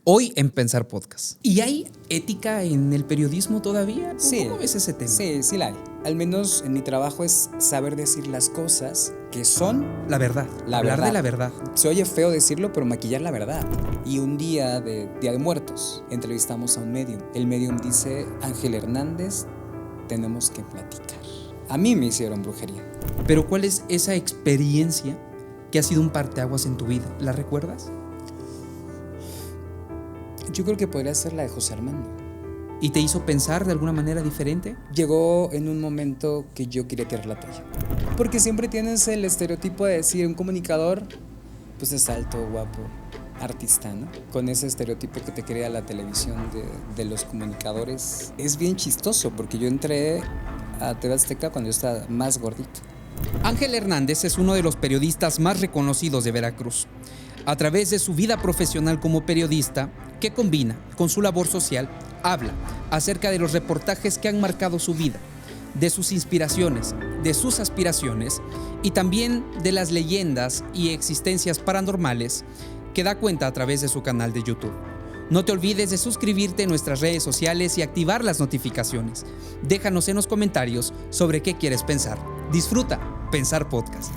hoy en Pensar Podcast. ¿Y hay ética en el periodismo todavía? Sí. ¿Cómo ves ese tema? Sí la hay. Al menos en mi trabajo es saber decir las cosas que son La verdad. Hablar de la verdad. Se oye feo decirlo, pero maquillar la verdad. Y un Día de Muertos entrevistamos a un medium. El medium dice: Ángel Hernández, tenemos que platicar. A mí me hicieron brujería. Pero ¿cuál es esa experiencia que ha sido un parteaguas en tu vida? ¿La recuerdas? Yo creo que podría ser la de José Armando. ¿Y te hizo pensar de alguna manera diferente? Llegó en un momento que yo quería tirar la toalla. Porque siempre tienes el estereotipo de decir un comunicador, pues es alto, guapo, artista, ¿no? Con ese estereotipo que te crea la televisión de los comunicadores. Es bien chistoso porque yo entré a TV Azteca cuando yo estaba más gordito. Ángel Hernández es uno de los periodistas más reconocidos de Veracruz. A través de su vida profesional como periodista, que combina con su labor social, habla acerca de los reportajes que han marcado su vida, de sus inspiraciones, de sus aspiraciones y también de las leyendas y existencias paranormales que da cuenta a través de su canal de YouTube. No te olvides de suscribirte en nuestras redes sociales y activar las notificaciones. Déjanos en los comentarios sobre qué quieres pensar. Disfruta Pensar Podcast.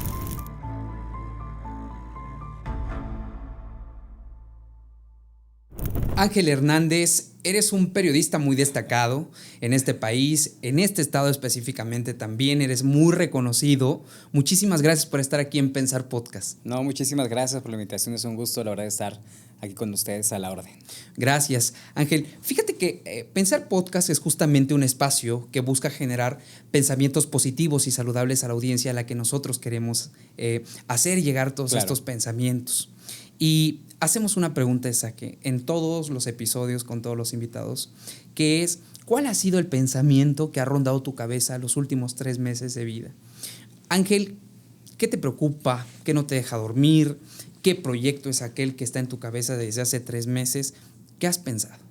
Ángel Hernández, eres un periodista muy destacado en este país, en este estado específicamente también, eres muy reconocido. Muchísimas gracias por estar aquí en Pensar Podcast. No, muchísimas gracias por la invitación, es un gusto la verdad estar aquí con ustedes a la orden. Gracias, Ángel. Fíjate que Pensar Podcast es justamente un espacio que busca generar pensamientos positivos y saludables a la audiencia a la que nosotros queremos hacer llegar todos estos pensamientos. Y hacemos una pregunta esa que en todos los episodios con todos los invitados, que es: ¿cuál ha sido el pensamiento que ha rondado tu cabeza los últimos 3 meses de vida? Ángel, ¿qué te preocupa? ¿Qué no te deja dormir? ¿Qué proyecto es aquel que está en tu cabeza desde hace 3 meses? ¿Qué has pensado?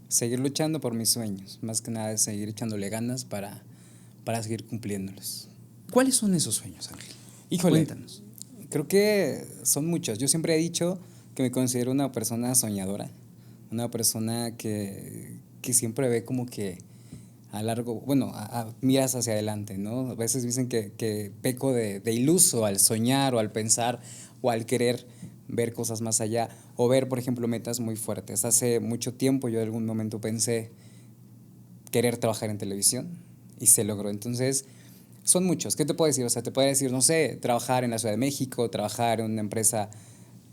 Seguir luchando por mis sueños, más que nada es seguir echándole ganas para seguir cumpliéndolos. ¿Cuáles son esos sueños, Ángel? Híjole, cuéntanos. Creo que son muchos. Yo siempre he dicho que me considero una persona soñadora, una persona que siempre ve como que a largo, miras hacia adelante, ¿no? A veces dicen que peco de iluso al soñar o al pensar o al querer ver cosas más allá o ver, por ejemplo, metas muy fuertes. Hace mucho tiempo yo en algún momento pensé querer trabajar en televisión y se logró. Entonces, son muchos. ¿Qué te puedo decir? O sea, te puedo decir, no sé, trabajar en la Ciudad de México, trabajar en una empresa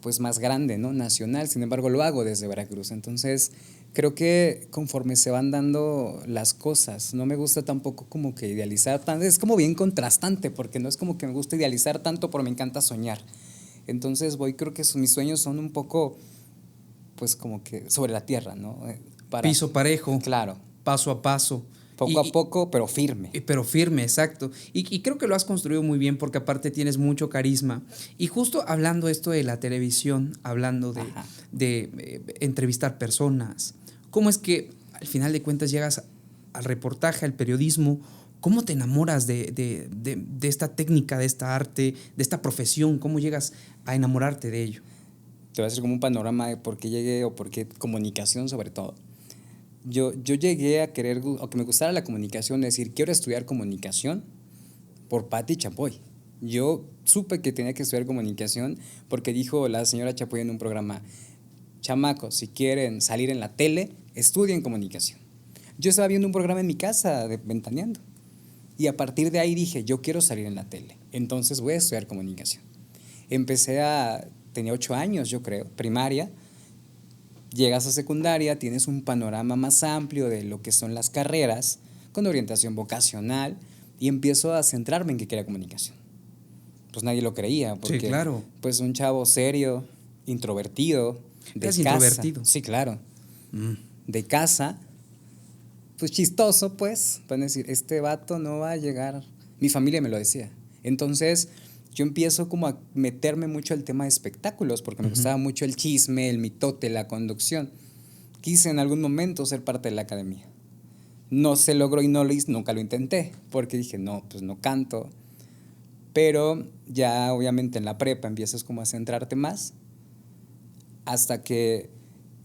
pues más grande, ¿no? Nacional. Sin embargo, lo hago desde Veracruz. Entonces, creo que conforme se van dando las cosas, no me gusta tampoco como que idealizar tanto. Es como bien contrastante, porque no es como que me gusta idealizar tanto, pero me encanta soñar. Entonces, creo que mis sueños son un poco, pues como que sobre la tierra, ¿no? Piso parejo. Claro. Paso a paso. Poco a poco, pero firme. Pero firme, exacto. Y creo que lo has construido muy bien porque aparte tienes mucho carisma. Y justo hablando esto de la televisión, hablando de entrevistar personas, ¿cómo es que al final de cuentas llegas al reportaje, al periodismo? ¿Cómo te enamoras de esta técnica, de esta arte, de esta profesión? ¿Cómo llegas a enamorarte de ello? Te voy a hacer como un panorama de por qué llegué o por qué comunicación sobre todo. Yo llegué a querer, o que me gustara la comunicación, es decir, quiero estudiar comunicación por Patti Chapoy. Yo supe que tenía que estudiar comunicación porque dijo la señora Chapoy en un programa: chamacos, si quieren salir en la tele, estudien comunicación. Yo estaba viendo un programa en mi casa, Ventaneando, y a partir de ahí dije, yo quiero salir en la tele, entonces voy a estudiar comunicación. Tenía 8 años, yo creo, primaria. Llegas a secundaria, tienes un panorama más amplio de lo que son las carreras, con orientación vocacional, y empiezo a centrarme en que quería comunicación. Pues nadie lo creía, porque sí, claro. Pues un chavo serio, introvertido, de casa. Introvertido. Sí, claro. De casa, pues chistoso, pues, van a decir, este vato no va a llegar. Mi familia me lo decía. Entonces, yo empiezo como a meterme mucho al tema de espectáculos, porque me gustaba mucho el chisme, el mitote, la conducción. Quise en algún momento ser parte de la academia. No se logró y nunca lo intenté, porque dije, no, pues no canto. Pero ya obviamente en la prepa empiezas como a centrarte más, hasta que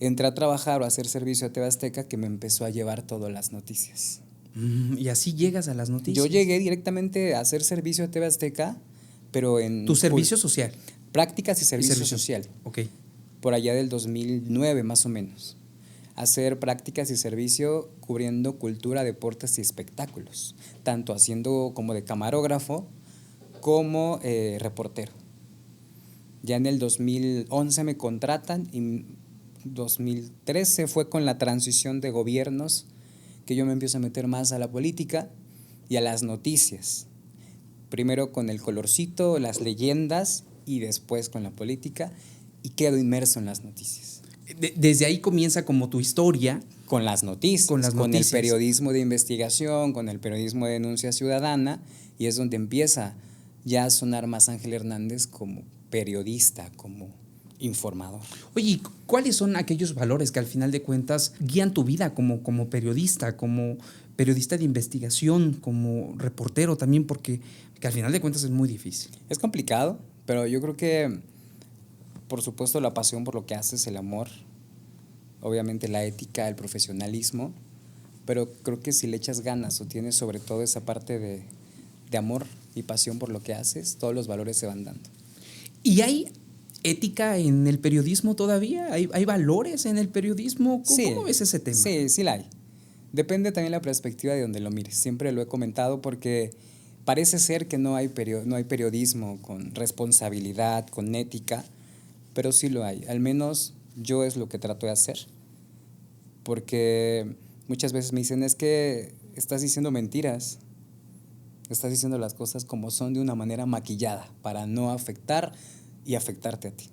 entré a trabajar o a hacer servicio a TV Azteca, que me empezó a llevar todas las noticias. Y así llegas a las noticias. Yo llegué directamente a hacer servicio a TV Azteca, pero en... Tu servicio social. Prácticas y servicio social. Ok. Por allá del 2009 más o menos. Hacer prácticas y servicio cubriendo cultura, deportes y espectáculos. Tanto haciendo como de camarógrafo como reportero. Ya en el 2011 me contratan y 2013 fue con la transición de gobiernos que yo me empiezo a meter más a la política y a las noticias. Primero con el colorcito, las leyendas y después con la política y quedo inmerso en las noticias. Desde ahí comienza como tu historia. Con las noticias, con el periodismo de investigación, con el periodismo de denuncia ciudadana, y es donde empieza ya a sonar más Ángel Hernández como periodista, como informador. Oye, ¿cuáles son aquellos valores que al final de cuentas guían tu vida como periodista de investigación, como reportero también? Porque que al final de cuentas es muy difícil. Es complicado, pero yo creo que, por supuesto, la pasión por lo que haces, el amor, obviamente la ética, el profesionalismo, pero creo que si le echas ganas o tienes sobre todo esa parte de amor y pasión por lo que haces, todos los valores se van dando. ¿Y hay ética en el periodismo todavía? ¿Hay valores en el periodismo? ¿Cómo ves ese tema? Sí la hay. Depende también la perspectiva de donde lo mires. Siempre lo he comentado porque parece ser que no hay periodismo con responsabilidad, con ética, pero sí lo hay. Al menos yo es lo que trato de hacer. Porque muchas veces me dicen, es que estás diciendo mentiras. Estás diciendo las cosas como son de una manera maquillada para no afectar y afectarte a ti.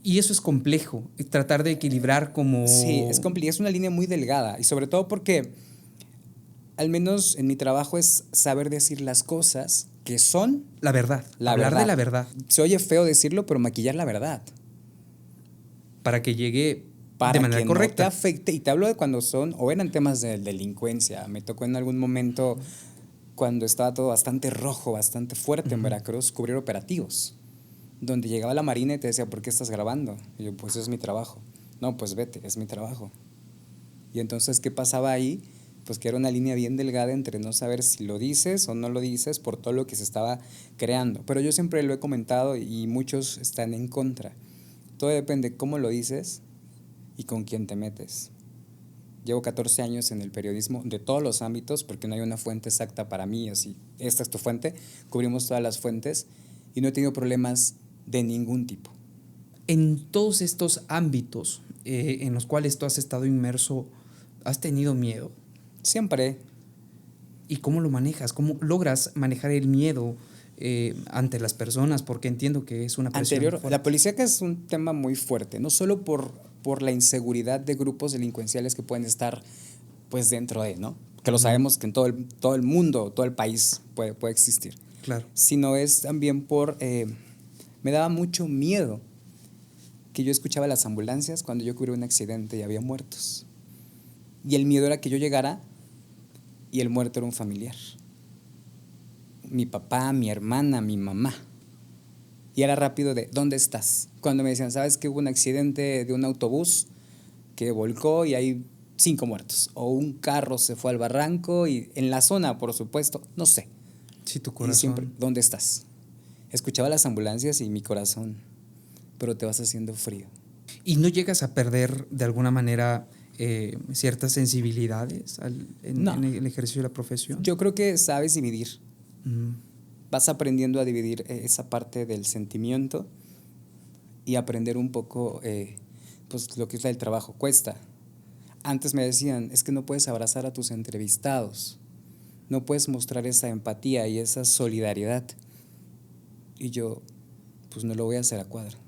Y eso es complejo, tratar de equilibrar como... Sí, es complejo, es una línea muy delgada y sobre todo porque al menos en mi trabajo es saber decir las cosas que son... La verdad, hablar de la verdad. Se oye feo decirlo, pero maquillar la verdad. Para que llegue para de manera que correcta. No te afecte, y te hablo de cuando son o eran temas de delincuencia. Me tocó en algún momento cuando estaba todo bastante rojo, bastante fuerte en Veracruz, cubrir operativos, donde llegaba la Marina y te decía, ¿por qué estás grabando? Y yo, pues es mi trabajo. No, pues vete, es mi trabajo. Y entonces, ¿qué pasaba ahí? Pues que era una línea bien delgada entre no saber si lo dices o no lo dices por todo lo que se estaba creando. Pero yo siempre lo he comentado y muchos están en contra. Todo depende cómo lo dices y con quién te metes. Llevo 14 años en el periodismo de todos los ámbitos, porque no hay una fuente exacta para mí, así, esta es tu fuente, cubrimos todas las fuentes y no he tenido problemas de ningún tipo. En todos estos ámbitos en los cuales tú has estado inmerso, ¿has tenido miedo? Siempre. ¿Y cómo lo manejas? ¿Cómo logras manejar el miedo ante las personas? Porque entiendo que es una presión fuerte. La policía es un tema muy fuerte, no solo por la inseguridad de grupos delincuenciales que pueden estar pues dentro de, ¿no? Que lo sabemos que en todo el mundo, todo el país puede existir. Claro. Sino es también me daba mucho miedo que yo escuchaba las ambulancias cuando yo cubría un accidente y había muertos. Y el miedo era que yo llegara y el muerto era un familiar. Mi papá, mi hermana, mi mamá. Y era rápido de, ¿dónde estás? Cuando me decían, ¿sabes que hubo un accidente de un autobús que volcó y hay 5 muertos? O un carro se fue al barranco y en la zona, por supuesto, no sé. Sí, tu corazón. Y siempre, ¿dónde estás? Escuchaba las ambulancias y mi corazón, pero te vas haciendo frío. ¿Y no llegas a perder de alguna manera ciertas sensibilidades en el ejercicio de la profesión? Yo creo que sabes dividir. Vas aprendiendo a dividir esa parte del sentimiento y aprender un poco pues lo que es el trabajo. Cuesta. Antes me decían, es que no puedes abrazar a tus entrevistados, no puedes mostrar esa empatía y esa solidaridad. Y yo, pues no lo voy a hacer a cuadro.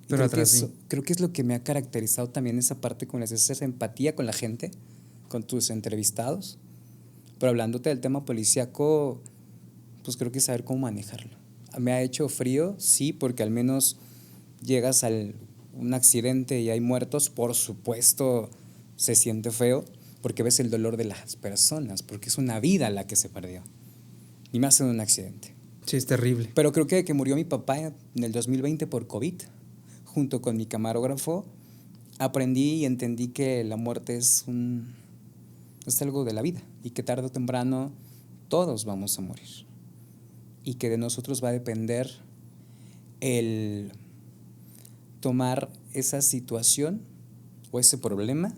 Pero atrás sí. Creo que es lo que me ha caracterizado también esa parte con esa empatía con la gente, con tus entrevistados. Pero hablándote del tema policíaco, pues creo que saber cómo manejarlo. Me ha hecho frío, sí, porque al menos llegas a un accidente y hay muertos, por supuesto se siente feo, porque ves el dolor de las personas, porque es una vida la que se perdió. Y más en un accidente. Sí, es terrible. Pero creo que murió mi papá en el 2020 por COVID, junto con mi camarógrafo, aprendí y entendí que la muerte es algo de la vida y que tarde o temprano todos vamos a morir y que de nosotros va a depender el tomar esa situación o ese problema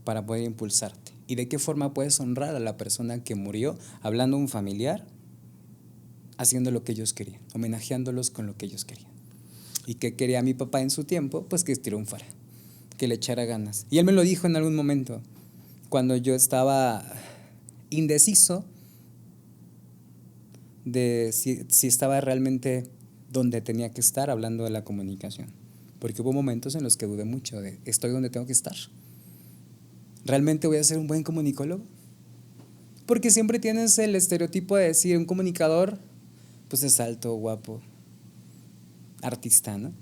para poder impulsarte. ¿Y de qué forma puedes honrar a la persona que murió? Hablando a un familiar, haciendo lo que ellos querían, homenajeándolos con lo que ellos querían. ¿Y qué quería mi papá en su tiempo? Pues que triunfara, que le echara ganas. Y él me lo dijo en algún momento, cuando yo estaba indeciso de si estaba realmente donde tenía que estar, hablando de la comunicación. Porque hubo momentos en los que dudé mucho de, ¿estoy donde tengo que estar? ¿Realmente voy a ser un buen comunicólogo? Porque siempre tienes el estereotipo de decir, un comunicador, pues es alto, guapo, artista, ¿no?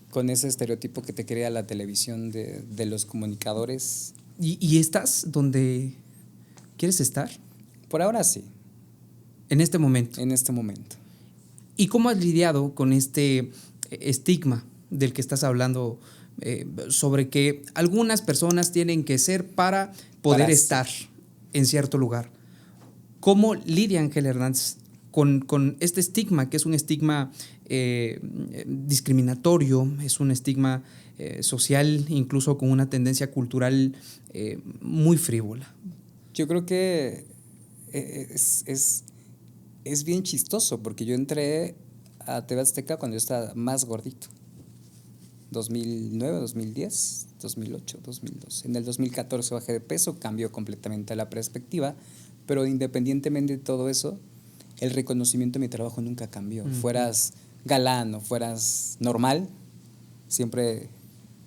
Con ese estereotipo que te crea la televisión de los comunicadores. ¿Y estás donde quieres estar? Por ahora sí. En este momento. En este momento. ¿Y cómo has lidiado con este estigma del que estás hablando, sobre que algunas personas tienen que ser para poder estar en cierto lugar? ¿Cómo lidia Ángel Hernández con este estigma, que es un estigma discriminatorio, es un estigma social, incluso con una tendencia cultural muy frívola? Yo creo que es bien chistoso, porque yo entré a TV Azteca cuando yo estaba más gordito. 2009, 2010, 2008, 2012. En el 2014 bajé de peso, cambió completamente la perspectiva, pero independientemente de todo eso, el reconocimiento de mi trabajo nunca cambió. Fueras galán o fueras normal, siempre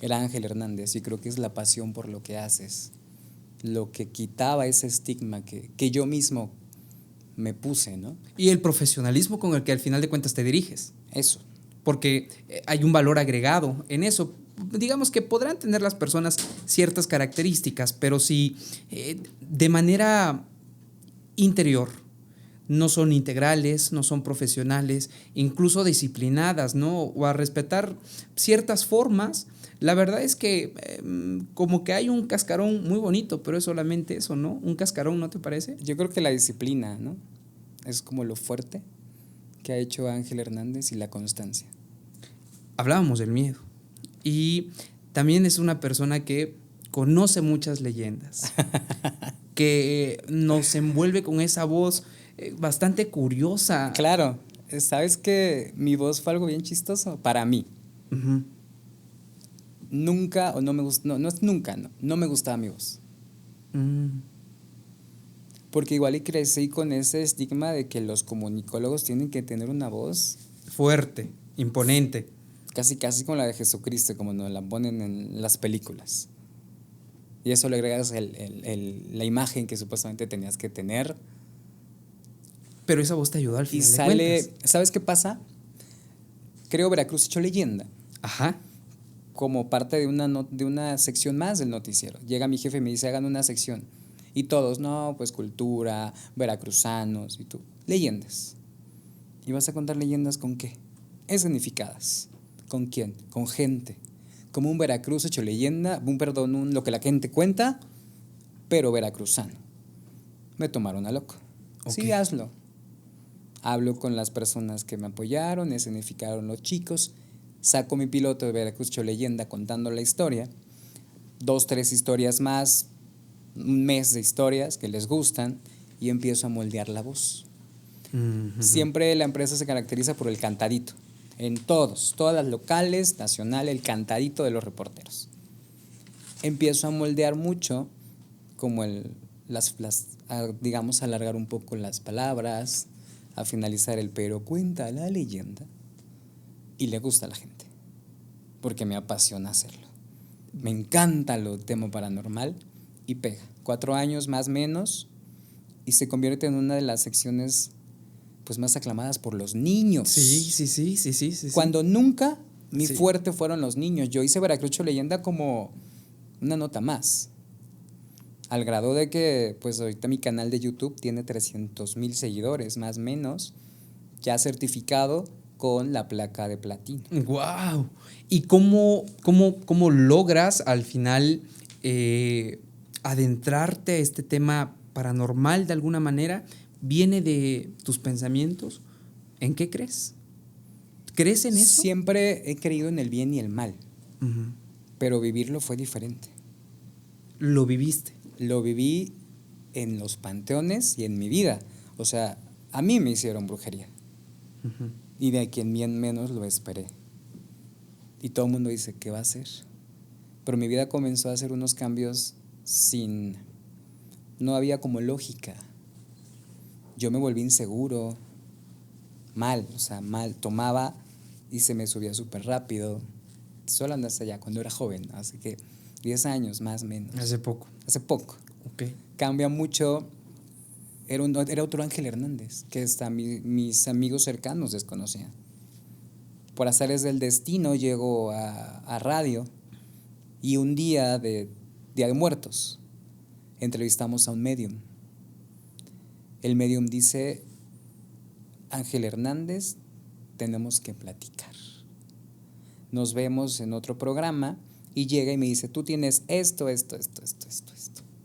era Ángel Hernández, y creo que es la pasión por lo que haces, lo que quitaba ese estigma que yo mismo me puse, ¿no? Y el profesionalismo con el que al final de cuentas te diriges. Eso. Porque hay un valor agregado en eso. Digamos que podrán tener las personas ciertas características, pero si de manera interior no son integrales, no son profesionales, incluso disciplinadas, ¿no? O a respetar ciertas formas, la verdad es que como que hay un cascarón muy bonito, pero es solamente eso, ¿no? Un cascarón, ¿no te parece? Yo creo que la disciplina, ¿no? Es como lo fuerte que ha hecho Ángel Hernández, y la constancia. Hablábamos del miedo. Y también es una persona que conoce muchas leyendas, que nos envuelve con esa voz bastante curiosa. Claro, sabes que mi voz fue algo bien chistoso para mí. Uh-huh. Nunca, o no me gustó, no es nunca, no me gustaba mi voz. Porque igual y crecí con ese estigma de que los comunicólogos tienen que tener una voz fuerte, imponente. Casi como la de Jesucristo, como nos la ponen en las películas. Y eso le agregas la imagen que supuestamente tenías que tener. Pero esa voz te ayudó al final y de sale, cuentas. ¿sabes qué pasa? Creo Veracruz hecho leyenda. Ajá. Como parte de una sección más del noticiero. Llega mi jefe y me dice, hagan una sección. Y todos, no, pues cultura, veracruzanos y tú. Leyendas. ¿Y vas a contar leyendas con qué? Escenificadas. ¿Con quién? Con gente. Como un Veracruz hecho leyenda, lo que la gente cuenta, pero veracruzano. Me tomaron a loco. Okay. Sí, hazlo. Hablo con las personas que me apoyaron, escenificaron los chicos, saco mi piloto de Veracruz hecho leyenda contando la historia, 2, 3 historias más, un mes de historias que les gustan, y empiezo a moldear la voz. Uh-huh. Siempre la empresa se caracteriza por el cantadito. En todas las locales, nacional, el cantadito de los reporteros. Empiezo a moldear mucho, como digamos, alargar un poco las palabras, a finalizar el pero cuenta la leyenda, y le gusta a la gente, porque me apasiona hacerlo. Me encanta lo tema paranormal y pega. 4 años más o menos, y se convierte en una de las secciones pues más aclamadas por los niños. Sí. Cuando nunca mi fuerte fueron los niños. Yo hice Veracruz hecho leyenda como una nota más, al grado de que pues ahorita mi canal de YouTube tiene 300,000 seguidores, más o menos, ya certificado con la placa de platino. ¡Wow! ¿Y cómo logras al final adentrarte a este tema paranormal de alguna manera? ¿Viene de tus pensamientos? ¿En qué crees? ¿Crees en eso? Siempre he creído en el bien y el mal, Uh-huh. pero vivirlo fue diferente. Lo viviste. Lo viví en los panteones y en mi vida. O sea, a mí me hicieron brujería. Uh-huh. Y de quien bien menos lo esperé. Y todo el mundo dice, ¿qué va a hacer? Pero mi vida comenzó a hacer unos cambios sin... No había como lógica. Yo me volví inseguro, mal, o sea, mal. Tomaba y se me subía súper rápido. Solo andaste allá cuando era joven, así que 10 años más o menos. Hace poco. Hace poco. Ok. Cambia mucho. Era otro Ángel Hernández, que hasta mis amigos cercanos desconocían. Por azares del destino llego a radio y un día de Muertos entrevistamos a un medium. El medium dice, Ángel Hernández, tenemos que platicar. Nos vemos en otro programa y llega y me dice, tú tienes esto.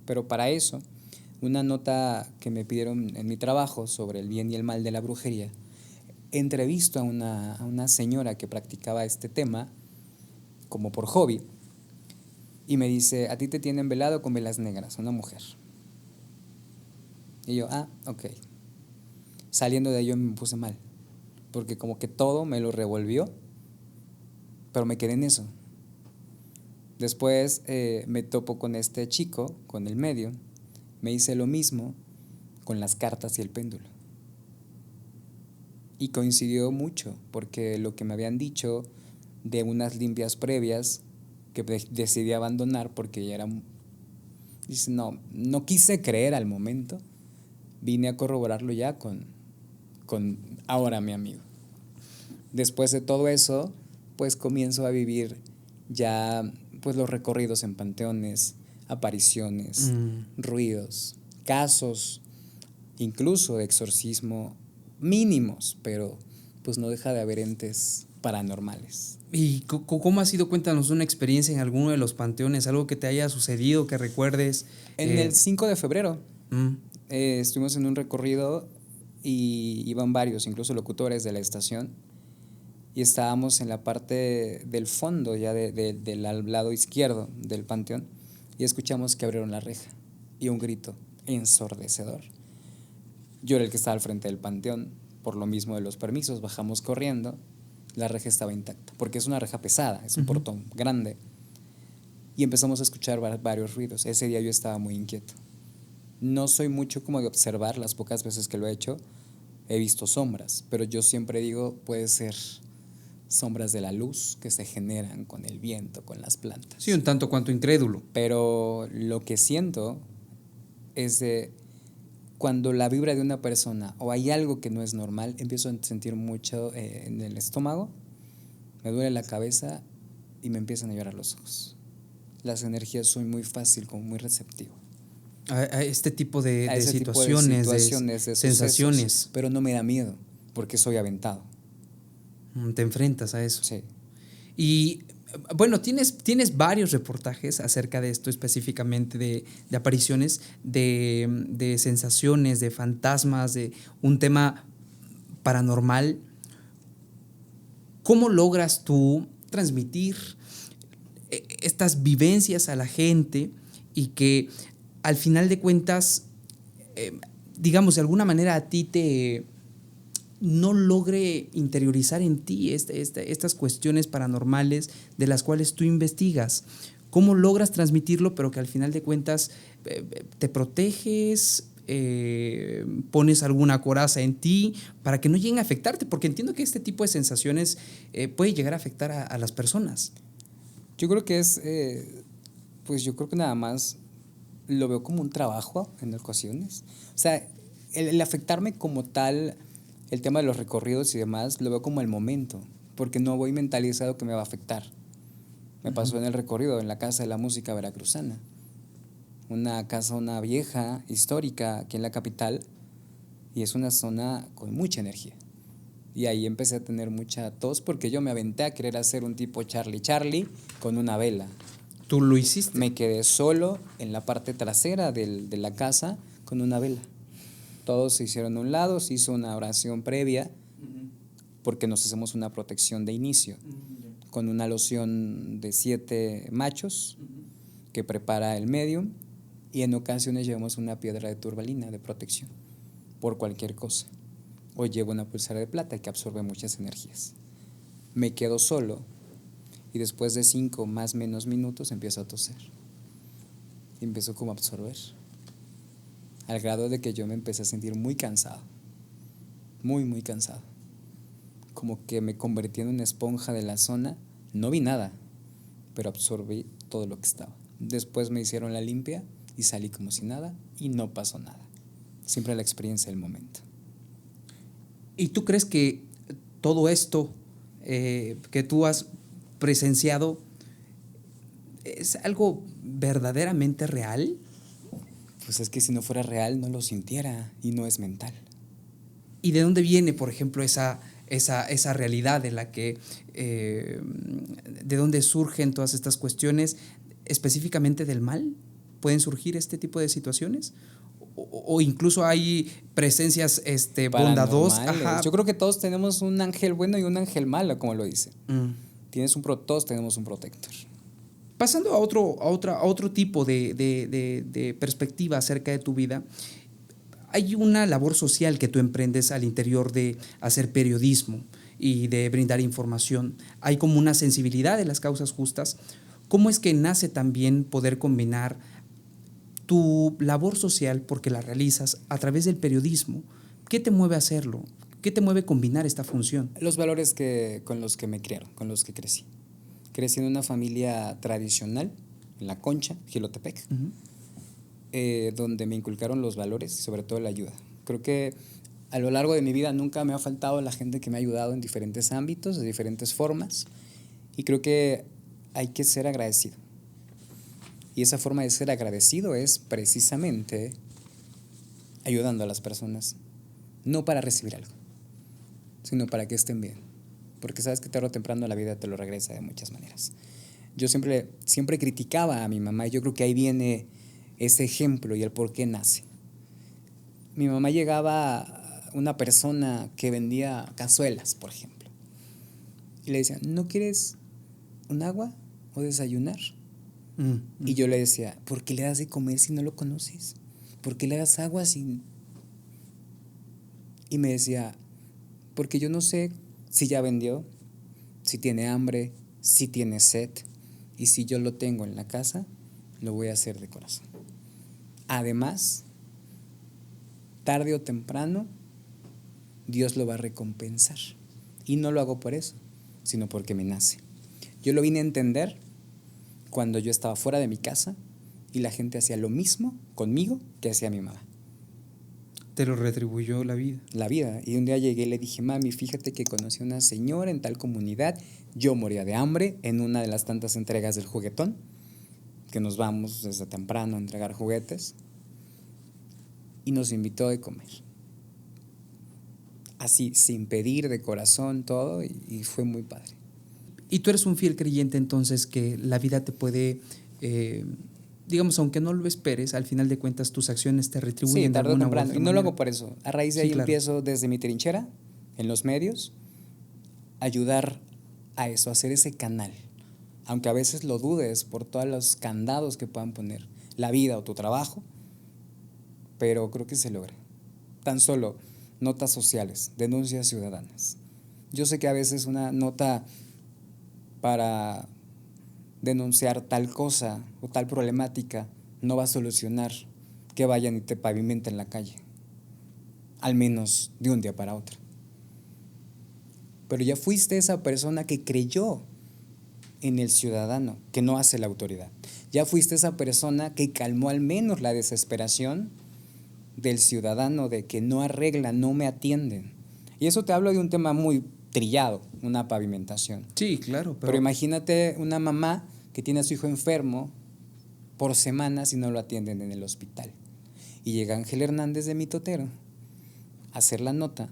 Pero para eso, una nota que me pidieron en mi trabajo sobre el bien y el mal de la brujería, entrevisto a una señora que practicaba este tema como por hobby y me dice, a ti te tienen velado con velas negras, una mujer. Y yo, ok. Saliendo de ello me puse mal, porque como que todo me lo revolvió, pero me quedé en eso. Después me topo con este chico, con el medio, me hice lo mismo con las cartas y el péndulo. Y coincidió mucho, porque lo que me habían dicho de unas limpias previas que decidí abandonar porque ya era... Dice, no quise creer al momento, vine a corroborarlo ya con ahora mi amigo. Después de todo eso, pues comienzo a vivir ya pues los recorridos en panteones, apariciones, ruidos, casos, incluso de exorcismo mínimos, pero pues no deja de haber entes paranormales. ¿Y cómo ha sido? Cuéntanos una experiencia en alguno de los panteones, algo que te haya sucedido, que recuerdes. En el 5 de febrero estuvimos en un recorrido y iban varios, incluso locutores de la estación, y estábamos en la parte del fondo, ya del lado izquierdo del panteón, y escuchamos que abrieron la reja y un grito ensordecedor. Yo era el que estaba al frente del panteón, por lo mismo de los permisos, bajamos corriendo, la reja estaba intacta, porque es una reja pesada, es un portón grande, y empezamos a escuchar varios ruidos. Ese día yo estaba muy inquieto. No soy mucho como de observar, las pocas veces que lo he hecho, he visto sombras, pero yo siempre digo, puede ser sombras de la luz que se generan con el viento, con las plantas. Sí, un tanto cuanto incrédulo. Pero lo que siento es de cuando la vibra de una persona o hay algo que no es normal, empiezo a sentir mucho en el estómago, me duele la cabeza y me empiezan a llorar los ojos. Las energías, soy muy fácil, como muy receptivo. A este tipo de situaciones, de sensaciones. Sucesos, pero no me da miedo porque soy aventado. Te enfrentas a eso. Sí. Y bueno, tienes varios reportajes acerca de esto, específicamente de apariciones, de sensaciones, de fantasmas, de un tema paranormal. ¿Cómo logras tú transmitir estas vivencias a la gente y que al final de cuentas, digamos, de alguna manera a ti no logre interiorizar en ti estas cuestiones paranormales de las cuales tú investigas? ¿Cómo logras transmitirlo, pero que al final de cuentas te proteges, pones alguna coraza en ti para que no lleguen a afectarte? Porque entiendo que este tipo de sensaciones puede llegar a afectar a las personas. Yo creo que pues yo creo que nada más lo veo como un trabajo en ocasiones. O sea, el afectarme como tal, el tema de los recorridos y demás, lo veo como el momento, porque no voy mentalizado que me va a afectar. Me pasó en el recorrido, en la Casa de la Música Veracruzana. Una casa, una vieja, histórica, aquí en la capital, y es una zona con mucha energía. Y ahí empecé a tener mucha tos porque yo me aventé a querer hacer un tipo Charlie Charlie con una vela. ¿Tú lo hiciste? Me quedé solo en la parte trasera de la casa con una vela. Todos se hicieron a un lado, se hizo una oración previa porque nos hacemos una protección de inicio con una loción de 7 machos que prepara el medium, y en ocasiones llevamos una piedra de turbalina de protección por cualquier cosa. O llevo una pulsera de plata que absorbe muchas energías. Me quedo solo y después de 5 más o menos minutos empiezo a toser. Y empiezo como a absorber. Al grado de que yo me empecé a sentir muy cansado. Muy, muy cansado. Como que me convertí en una esponja de la zona. No vi nada, pero absorbí todo lo que estaba. Después me hicieron la limpia y salí como si nada y no pasó nada. Siempre la experiencia del momento. ¿Y tú crees que todo esto que tú has presenciado es algo verdaderamente real? Pues es que si no fuera real no lo sintiera, y no es mental. ¿Y de dónde viene, por ejemplo, esa realidad de la que, de dónde surgen todas estas cuestiones, específicamente del mal? ¿Pueden surgir este tipo de situaciones? O incluso hay presencias bondadosas. Ajá. Yo creo que todos tenemos un ángel bueno y un ángel malo, como lo dice. Todos tenemos un protector. Pasando a otro tipo de perspectiva acerca de tu vida, hay una labor social que tú emprendes al interior de hacer periodismo y de brindar información. Hay como una sensibilidad de las causas justas. ¿Cómo es que nace también poder combinar tu labor social, porque la realizas a través del periodismo? ¿Qué te mueve a hacerlo? ¿Qué te mueve combinar esta función? Los valores con los que me criaron, con los que crecí. Crecí en una familia tradicional, en La Concha, Jilotepec, donde me inculcaron los valores y sobre todo la ayuda. Creo que a lo largo de mi vida nunca me ha faltado la gente que me ha ayudado en diferentes ámbitos, de diferentes formas, y creo que hay que ser agradecido. Y esa forma de ser agradecido es precisamente ayudando a las personas, no para recibir algo, sino para que estén bien. Porque sabes que tarde o temprano la vida te lo regresa de muchas maneras. Yo siempre criticaba a mi mamá, y yo creo que ahí viene ese ejemplo y el por qué nace. Mi mamá llegaba una persona que vendía cazuelas, por ejemplo, y le decía, ¿no quieres un agua o desayunar? Y yo le decía, ¿por qué le das de comer si no lo conoces? ¿Por qué le das agua si...? Y me decía, porque yo no sé si ya vendió, si tiene hambre, si tiene sed, y si yo lo tengo en la casa, lo voy a hacer de corazón. Además, tarde o temprano, Dios lo va a recompensar. Y no lo hago por eso, sino porque me nace. Yo lo vine a entender cuando yo estaba fuera de mi casa y la gente hacía lo mismo conmigo que hacía mi mamá. Te lo retribuyó la vida. La vida. Y un día llegué y le dije, mami, fíjate que conocí a una señora en tal comunidad. Yo moría de hambre en una de las tantas entregas del juguetón, que nos vamos desde temprano a entregar juguetes, y nos invitó a comer. Así, sin pedir, de corazón, todo, y fue muy padre. Y tú eres un fiel creyente entonces que la vida te puede, digamos, aunque no lo esperes, al final de cuentas tus acciones te retribuyen de alguna u otra manera. Y no lo hago por eso. A raíz de ahí claro. Empiezo desde mi trinchera, en los medios, a ayudar a eso, a hacer ese canal. Aunque a veces lo dudes por todos los candados que puedan poner la vida o tu trabajo, pero creo que se logra. Tan solo notas sociales, denuncias ciudadanas. Yo sé que a veces una nota para denunciar tal cosa o tal problemática no va a solucionar que vayan y te pavimenten la calle, al menos de un día para otro. Pero ya fuiste esa persona que creyó en el ciudadano, que no hace la autoridad. Ya fuiste esa persona que calmó al menos la desesperación del ciudadano de que no arreglan, no me atienden. Y eso te hablo de un tema muy trillado, una pavimentación. Sí, claro. Pero imagínate una mamá que tiene a su hijo enfermo por semanas y no lo atienden en el hospital. Y llega Ángel Hernández de Mitotero a hacer la nota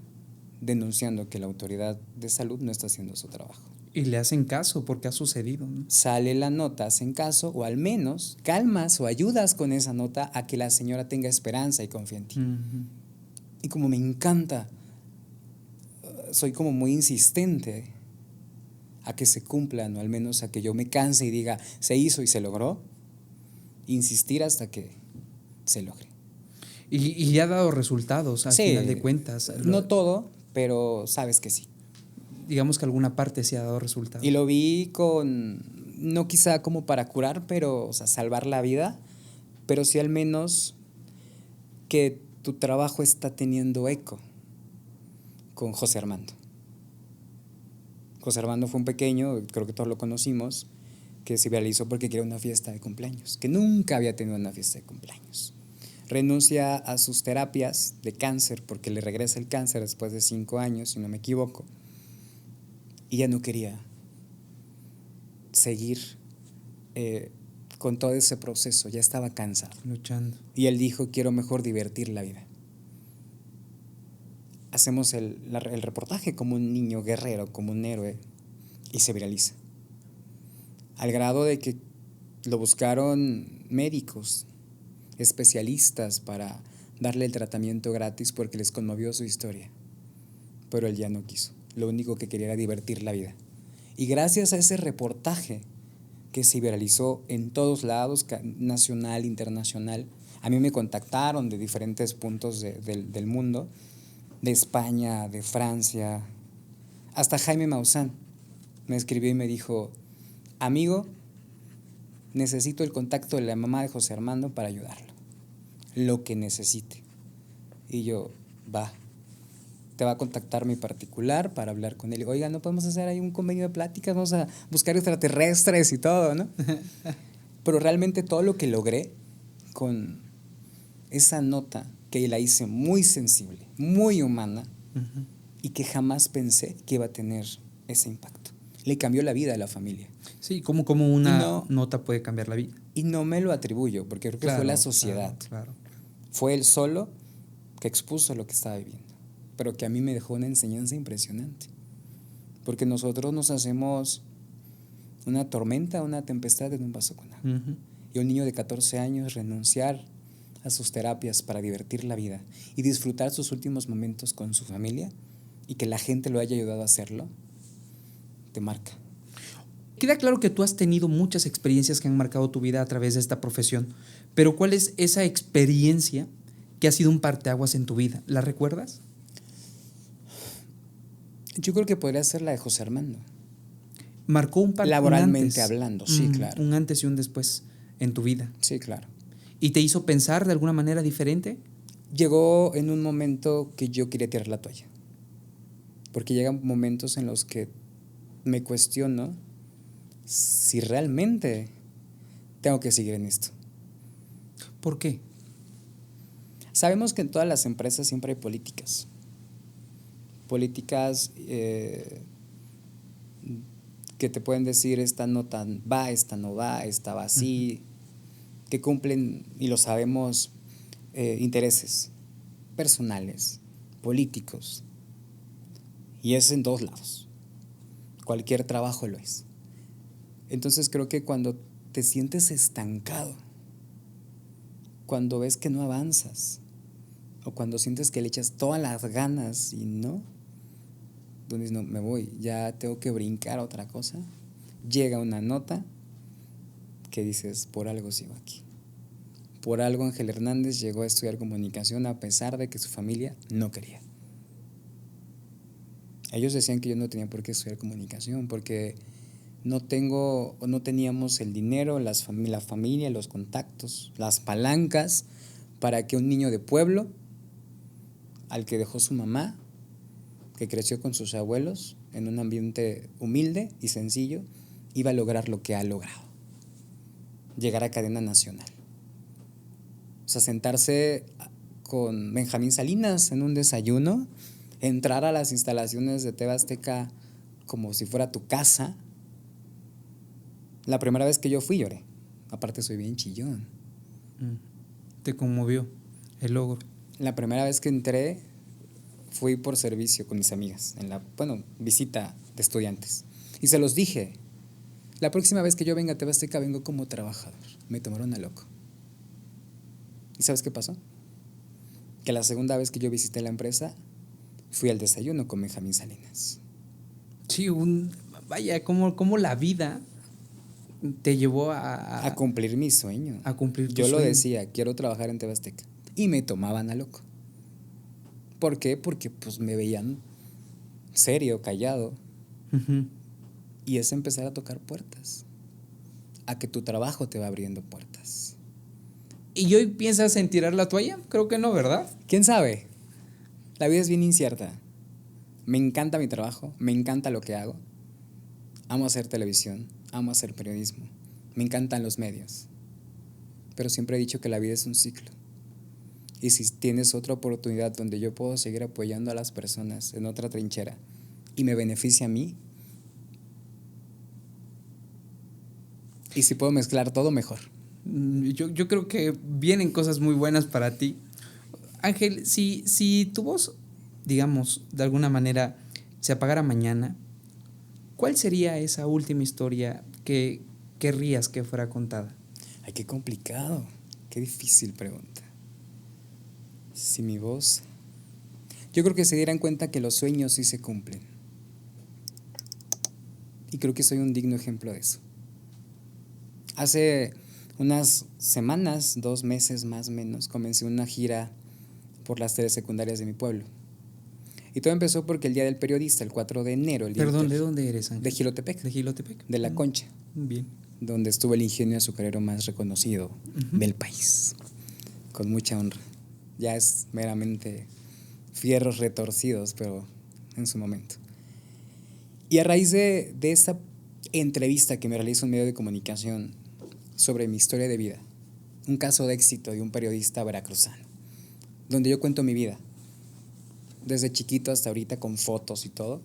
denunciando que la autoridad de salud no está haciendo su trabajo. Y le hacen caso porque ha sucedido, ¿no? Sale la nota, hacen caso, o al menos calmas o ayudas con esa nota a que la señora tenga esperanza y confíe en ti. Uh-huh. Y como me encanta, soy como muy insistente a que se cumplan, o al menos a que yo me canse y diga, se hizo y se logró, insistir hasta que se logre. Y ha dado resultados al Sí, final de cuentas. No todo, pero sabes que sí. Digamos que alguna parte sí ha dado resultados. Y lo vi con, no quizá como para curar, pero, o sea, salvar la vida, pero sí al menos que tu trabajo está teniendo eco con José Armando. José Armando fue un pequeño, creo que todos lo conocimos, que se viralizó porque quería una fiesta de cumpleaños, que nunca había tenido una fiesta de cumpleaños. Renuncia a sus terapias de cáncer porque le regresa el cáncer después de 5 años, si no me equivoco, y ya no quería seguir con todo ese proceso, ya estaba cansado. Luchando. Y él dijo, quiero mejor divertir la vida. Hacemos el reportaje como un niño guerrero, como un héroe, y se viraliza. Al grado de que lo buscaron médicos, especialistas para darle el tratamiento gratis porque les conmovió su historia. Pero él ya no quiso. Lo único que quería era divertir la vida. Y gracias a ese reportaje que se viralizó en todos lados, nacional, internacional, a mí me contactaron de diferentes puntos del mundo, de España, de Francia, hasta Jaime Maussan me escribió y me dijo, amigo, necesito el contacto de la mamá de José Armando para ayudarlo, lo que necesite. Y yo, va, te va a contactar mi particular para hablar con él. Oiga, ¿no podemos hacer ahí un convenio de pláticas? Vamos a buscar extraterrestres y todo, ¿no? Pero realmente todo lo que logré con esa nota, que la hice muy sensible, muy humana, uh-huh, y que jamás pensé que iba a tener ese impacto. Le cambió la vida a la familia. Sí, como una nota puede cambiar la vida. Y no me lo atribuyo, porque creo que fue la sociedad. Claro. Fue él solo que expuso lo que estaba viviendo, pero que a mí me dejó una enseñanza impresionante. Porque nosotros nos hacemos una tormenta, una tempestad en un vaso con agua. Uh-huh. Y un niño de 14 años renunciar a sus terapias para divertir la vida y disfrutar sus últimos momentos con su familia, y que la gente lo haya ayudado a hacerlo, te marca. Queda claro que tú has tenido muchas experiencias que han marcado tu vida a través de esta profesión, pero ¿cuál es esa experiencia que ha sido un parteaguas en tu vida? ¿La recuerdas? Yo creo que podría ser la de José Armando. Marcó un parteaguas. Laboralmente hablando, sí, claro. Un antes y un después en tu vida. Sí, claro. ¿Y te hizo pensar de alguna manera diferente? Llegó en un momento que yo quería tirar la toalla. Porque llegan momentos en los que me cuestiono si realmente tengo que seguir en esto. ¿Por qué? Sabemos que en todas las empresas siempre hay políticas. Políticas que te pueden decir, esta no va, esta no va, esta va así, uh-huh, que cumplen, y lo sabemos, intereses personales, políticos. Y es en todos lados. Cualquier trabajo lo es. Entonces creo que cuando te sientes estancado, cuando ves que no avanzas, o cuando sientes que le echas todas las ganas y no, donde no, me voy, ya tengo que brincar a otra cosa, llega una nota que dices, por algo sigo aquí. Por algo Ángel Hernández llegó a estudiar comunicación a pesar de que su familia no quería. Ellos decían que yo no tenía por qué estudiar comunicación porque no teníamos el dinero, la familia, los contactos, las palancas para que un niño de pueblo, al que dejó su mamá, que creció con sus abuelos en un ambiente humilde y sencillo, iba a lograr lo que ha logrado: llegar a cadena nacional. O sea, sentarse con Benjamín Salinas en un desayuno, entrar a las instalaciones de TV Azteca como si fuera tu casa. La primera vez que yo fui lloré. Aparte soy bien chillón. ¿Te conmovió el logro? La primera vez que entré fui por servicio con mis amigas, visita de estudiantes. Y se los dije, la próxima vez que yo venga a TV Azteca vengo como trabajador. Me tomaron a loco. ¿Y sabes qué pasó? Que la segunda vez que yo visité la empresa, fui al desayuno con Benjamín Salinas. Sí, vaya, como la vida te llevó a cumplir mi sueño. A cumplir tu Yo sueño. lo decía, quiero trabajar en TV Azteca. Y me tomaban a loco. ¿Por qué? Porque pues me veían serio, callado. Uh-huh. Y es empezar a tocar puertas. A que tu trabajo te va abriendo puertas. ¿Y hoy piensas en tirar la toalla? Creo que no, ¿verdad? ¿Quién sabe? La vida es bien incierta. Me encanta mi trabajo, me encanta lo que hago. Amo hacer televisión, amo hacer periodismo. Me encantan los medios. Pero siempre he dicho que la vida es un ciclo. Y si tienes otra oportunidad donde yo puedo seguir apoyando a las personas en otra trinchera y me beneficia a mí, y si puedo mezclar todo, mejor. Yo creo que vienen cosas muy buenas para ti. Ángel, si tu voz, digamos, de alguna manera se apagara mañana, ¿cuál sería esa última historia que querrías que fuera contada? Ay, qué complicado, qué difícil pregunta. Si mi voz... Yo creo que se dieran cuenta que los sueños sí se cumplen. Y creo que soy un digno ejemplo de eso. Hace unas semanas, 2 meses más o menos, comencé una gira por las telesecundarias de mi pueblo. Y todo empezó porque el Día del Periodista, el 4 de enero. Perdón, ¿de dónde eres, Ángel? De Jilotepec. ¿De Jilotepec? De La Concha. Bien. Donde estuvo el ingenio azucarero más reconocido del país. Con mucha honra. Ya es meramente fierros retorcidos, pero en su momento. Y a raíz de esta entrevista que me realizó un medio de comunicación sobre mi historia de vida, un caso de éxito de un periodista veracruzano, donde yo cuento mi vida, desde chiquito hasta ahorita con fotos y todo,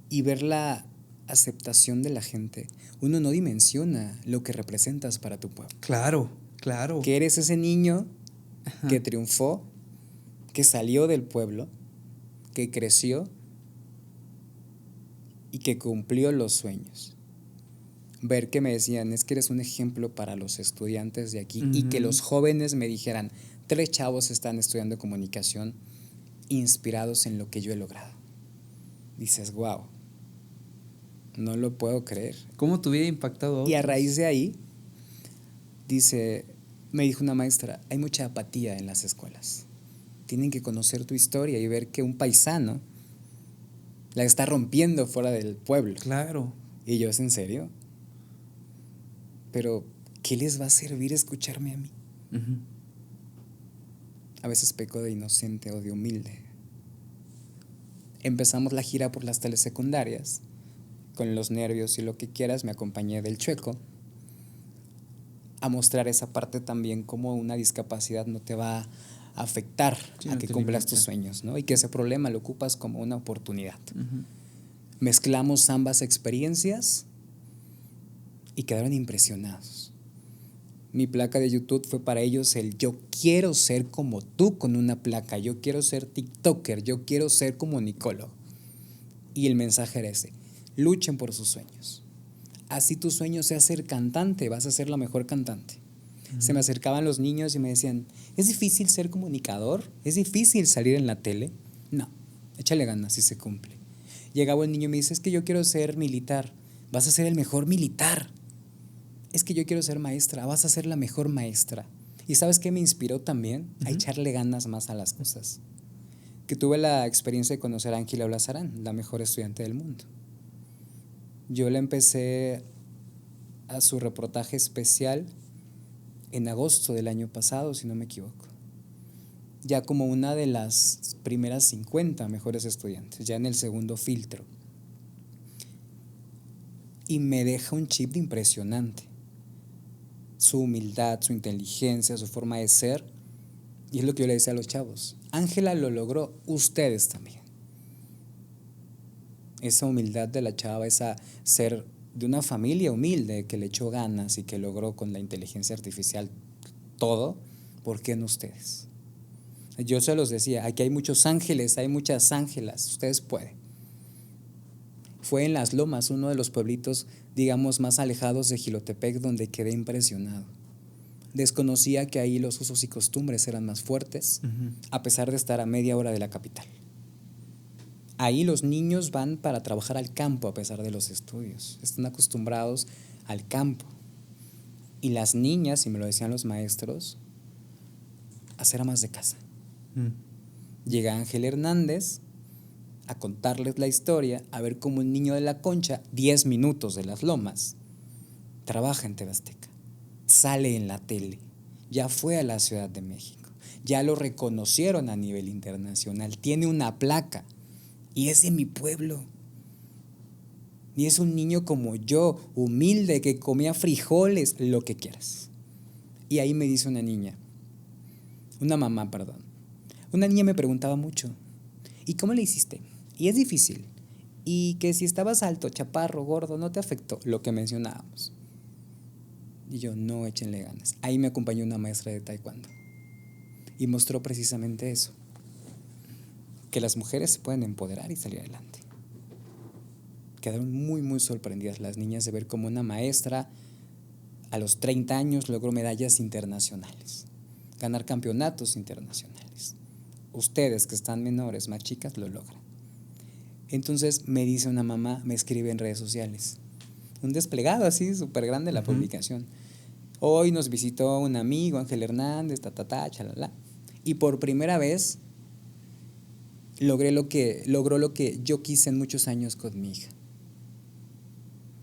y ver la aceptación de la gente, uno no dimensiona lo que representas para tu pueblo. Claro, claro. Que eres ese niño que triunfó, que salió del pueblo, que creció y que cumplió los sueños. Ver que me decían, es que eres un ejemplo para los estudiantes de aquí, y que los jóvenes me dijeran, 3 chavos están estudiando comunicación inspirados en lo que yo he logrado. Dices, wow, no lo puedo creer. ¿Cómo tu vida ha impactado a otros? Y a raíz de ahí, me dijo una maestra, hay mucha apatía en las escuelas. Tienen que conocer tu historia y ver que un paisano la está rompiendo fuera del pueblo. Claro. Y yo, ¿es en serio? Pero, ¿qué les va a servir escucharme a mí? Uh-huh. A veces peco de inocente o de humilde. Empezamos la gira por las telesecundarias. Con los nervios y lo que quieras, me acompañé del Chueco a mostrar esa parte también, como una discapacidad no te va a afectar a que cumplas tus sueños, ¿no? Y que ese problema lo ocupas como una oportunidad. Uh-huh. Mezclamos ambas experiencias y quedaron impresionados. Mi placa de YouTube fue para ellos el yo quiero ser como tú con una placa, yo quiero ser TikToker, yo quiero ser comunicólogo. Y el mensaje era ese, luchen por sus sueños. Así tu sueño sea ser cantante, vas a ser la mejor cantante. Uh-huh. Se me acercaban los niños y me decían, ¿es difícil ser comunicador? ¿Es difícil salir en la tele? No, échale ganas si se cumple. Llegaba el niño y me dice, es que yo quiero ser militar, vas a ser el mejor militar. Es que yo quiero ser maestra, vas a ser la mejor maestra. ¿Y sabes qué me inspiró también? Uh-huh. A echarle ganas más a las cosas. Que tuve la experiencia de conocer a Ángela Olazarán, la mejor estudiante del mundo. Yo la empecé a su reportaje especial en agosto del año pasado, si no me equivoco. Ya como una de las primeras 50 mejores estudiantes, ya en el segundo filtro. Y me deja un chip impresionante. Su humildad, su inteligencia, su forma de ser. Y es lo que yo le decía a los chavos. Ángela lo logró, ustedes también. Esa humildad de la chava, esa ser de una familia humilde que le echó ganas y que logró con la inteligencia artificial todo, ¿por qué no ustedes? Yo se los decía, aquí hay muchos ángeles, hay muchas ángelas, ustedes pueden. Fue en Las Lomas, uno de los pueblitos, digamos, más alejados de Jilotepec, donde quedé impresionado. Desconocía que ahí los usos y costumbres eran más fuertes, a pesar de estar a media hora de la capital. Ahí los niños van para trabajar al campo a pesar de los estudios. Están acostumbrados al campo. Y las niñas, y me lo decían los maestros, a ser amas de casa. Llega Ángel Hernández a contarles la historia, a ver cómo un niño de la Concha, 10 minutos de Las Lomas, trabaja en TV Azteca, sale en la tele, ya fue a la Ciudad de México, ya lo reconocieron a nivel internacional, tiene una placa y es de mi pueblo. Y es un niño como yo, humilde, que comía frijoles, lo que quieras. Y ahí me dice una mamá, una niña me preguntaba mucho, ¿y cómo le hiciste? Y es difícil. Y que si estabas alto, chaparro, gordo, no te afectó, lo que mencionábamos. Y yo, no, échenle ganas. Ahí me acompañó una maestra de taekwondo y mostró precisamente eso, que las mujeres se pueden empoderar y salir adelante. Quedaron muy, muy sorprendidas las niñas de ver cómo una maestra a los 30 años logró medallas internacionales, ganar campeonatos internacionales. Ustedes que están menores, más chicas, lo logran. Entonces me dice una mamá, me escribe en redes sociales, un desplegado así súper grande la publicación. Hoy nos visitó un amigo, Ángel Hernández, chalala. Y por primera vez logró lo que yo quise en muchos años con mi hija.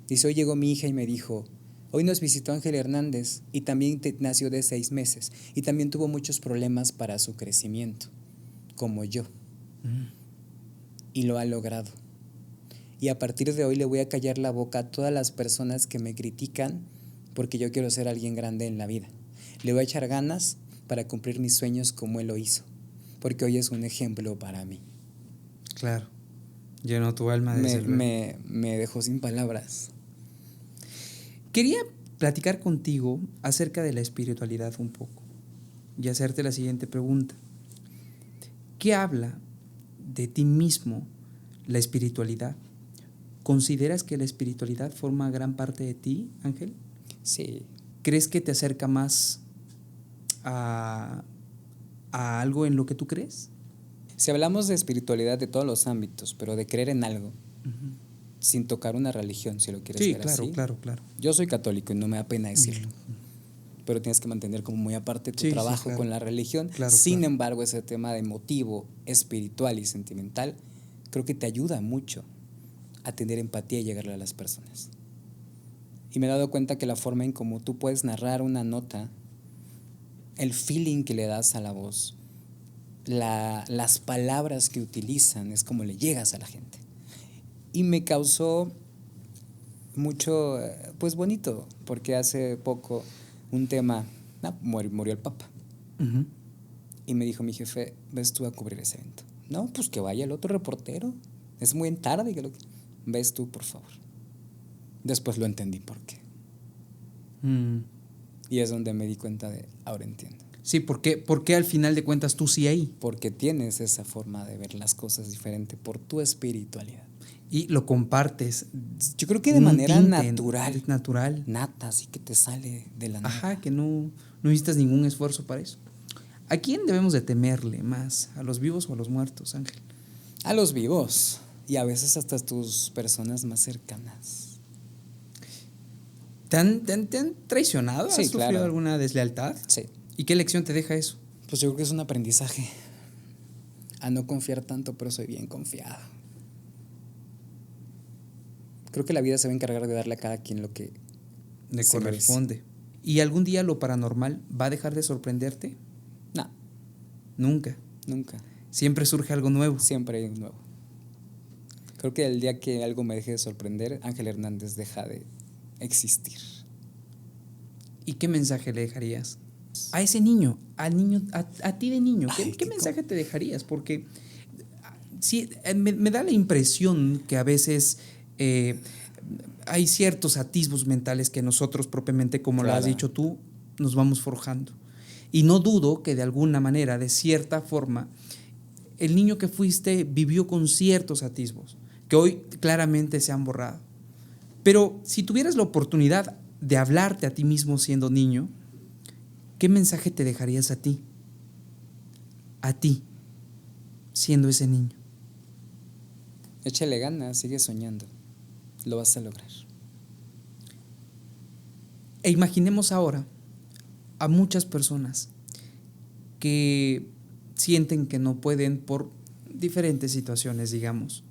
Dice, hoy llegó mi hija y me dijo, hoy nos visitó Ángel Hernández y también nació de 6 meses y también tuvo muchos problemas para su crecimiento, como yo. Y lo ha logrado. Y a partir de hoy le voy a callar la boca a todas las personas que me critican porque yo quiero ser alguien grande en la vida. Le voy a echar ganas para cumplir mis sueños como él lo hizo, porque hoy es un ejemplo para mí. Claro, llenó tu alma de me dejó sin palabras. Quería platicar contigo acerca de la espiritualidad un poco y hacerte la siguiente pregunta. ¿Qué habla de ti mismo la espiritualidad? ¿Consideras que la espiritualidad forma gran parte de ti, Ángel? Sí. ¿Crees que te acerca más a algo en lo que tú crees? Si hablamos de espiritualidad de todos los ámbitos, pero de creer en algo, sin tocar una religión, si lo quieres ver así. Sí, claro. Yo soy católico y no me da pena decirlo. Pero tienes que mantener como muy aparte tu trabajo con la religión. Sin embargo, ese tema de emotivo, espiritual y sentimental, creo que te ayuda mucho a tener empatía y llegarle a las personas. Y me he dado cuenta que la forma en cómo tú puedes narrar una nota, el feeling que le das a la voz, las palabras que utilizan, es como le llegas a la gente. Y me causó mucho, pues bonito, porque hace poco un tema, murió el Papa. Y me dijo mi jefe, ¿ves tú a cubrir ese evento? No, pues que vaya el otro reportero, es muy tarde. Ves tú, por favor. Después lo entendí por qué. Y es donde me di cuenta de, ahora entiendo. Sí, ¿por qué al final de cuentas tú sí ahí? Porque tienes esa forma de ver las cosas diferente por tu espiritualidad. Y lo compartes. Yo creo que de manera natural. Natural. Nata, así que te sale de la nada. Ajá, que no necesitas ningún esfuerzo para eso. ¿A quién debemos de temerle más? ¿A los vivos o a los muertos, Ángel? A los vivos. Y a veces hasta a tus personas más cercanas. ¿Te han traicionado? Sí, ¿Has sufrido alguna deslealtad? Sí. ¿Y qué lección te deja eso? Pues yo creo que es un aprendizaje. A no confiar tanto, pero soy bien confiado. Creo que la vida se va a encargar de darle a cada quien lo que le corresponde. ¿Y algún día lo paranormal va a dejar de sorprenderte? No. Nunca. Siempre surge algo nuevo. Siempre hay un nuevo. Creo que el día que algo me deje de sorprender, Ángel Hernández deja de existir. ¿Y qué mensaje le dejarías a ese niño, a ti de niño? ¿Qué mensaje te dejarías? Porque sí, me da la impresión que a veces hay ciertos atisbos mentales que nosotros propiamente, como lo has dicho tú, nos vamos forjando. Y no dudo que de alguna manera, de cierta forma, el niño que fuiste vivió con ciertos atisbos que hoy claramente se han borrado. Pero si tuvieras la oportunidad de hablarte a ti mismo siendo niño, ¿qué mensaje te dejarías a ti? A ti, siendo ese niño. Échale ganas, sigue soñando, lo vas a lograr. E imaginemos ahora a muchas personas que sienten que no pueden por diferentes situaciones, digamos.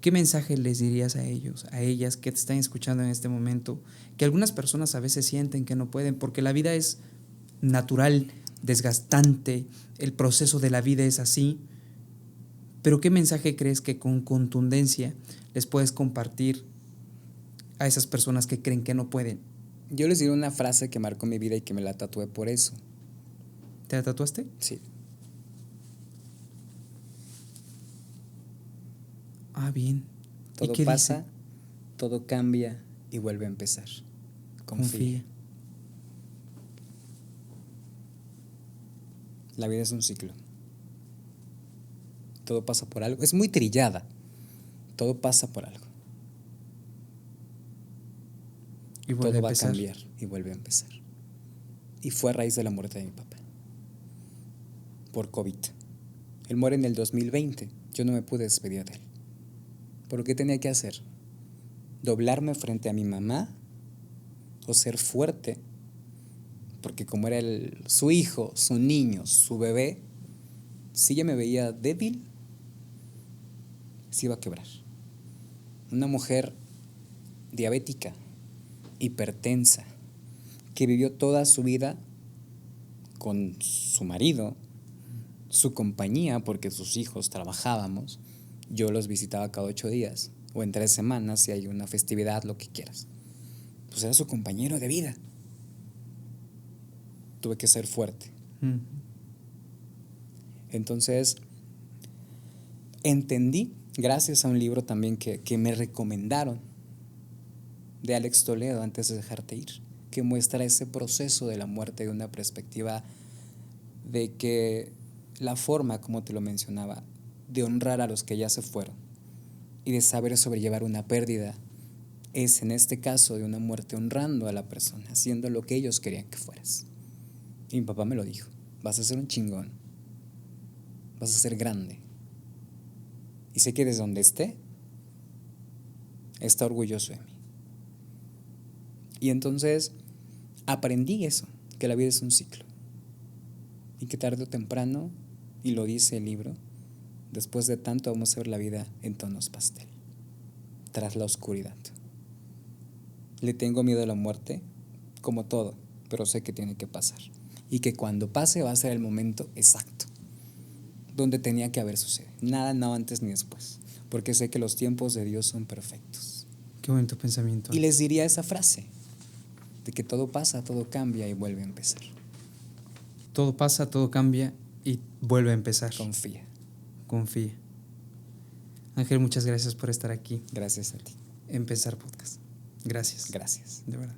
¿Qué mensaje les dirías a ellos, a ellas que te están escuchando en este momento? Que algunas personas a veces sienten que no pueden porque la vida es natural, desgastante, el proceso de la vida es así. Pero ¿qué mensaje crees que con contundencia les puedes compartir a esas personas que creen que no pueden? Yo les diré una frase que marcó mi vida y que me la tatué por eso. ¿Te la tatuaste? Sí. Ah, bien. Todo ¿Y qué pasa, dice? todo cambia y vuelve a empezar. Confía. La vida es un ciclo. Todo pasa por algo. Es muy trillada. Todo pasa por algo. Y vuelve Todo a va a empezar. cambiar y vuelve a empezar. Y fue a raíz de la muerte de mi papá. Por COVID. Él muere en el 2020. Yo no me pude despedir de él. ¿Por qué tenía que hacer? ¿Doblarme frente a mi mamá? ¿O ser fuerte? Porque como era su hijo, su niño, su bebé, si ella me veía débil, se iba a quebrar. Una mujer diabética, hipertensa, que vivió toda su vida con su marido, su compañía, porque sus hijos trabajábamos. Yo los visitaba cada 8 días o en 3 semanas si hay una festividad, lo que quieras. Pues era su compañero de vida. Tuve que ser fuerte. Entonces, entendí, gracias a un libro también que me recomendaron, de Alex Toledo, Antes de dejarte ir, que muestra ese proceso de la muerte de una perspectiva de que la forma, como te lo mencionaba, de honrar a los que ya se fueron y de saber sobrellevar una pérdida es, en este caso, de una muerte honrando a la persona, haciendo lo que ellos querían que fueras. Y mi papá me lo dijo: vas a ser un chingón, vas a ser grande. Y sé que desde donde esté, está orgulloso de mí. Y entonces aprendí eso, que la vida es un ciclo. Y que tarde o temprano, y lo dice el libro, después de tanto vamos a ver la vida en tonos pastel, tras la oscuridad. Le tengo miedo a la muerte, como todo, pero sé que tiene que pasar. Y que cuando pase va a ser el momento exacto, donde tenía que haber sucedido. Nada, no antes ni después, porque sé que los tiempos de Dios son perfectos. Qué bonito pensamiento. Y les diría esa frase, de que todo pasa, todo cambia y vuelve a empezar. Todo pasa, todo cambia y vuelve a empezar. Confía. Confía. Ángel, muchas gracias por estar aquí. Gracias a ti. Empezar podcast. Gracias. Gracias. De verdad.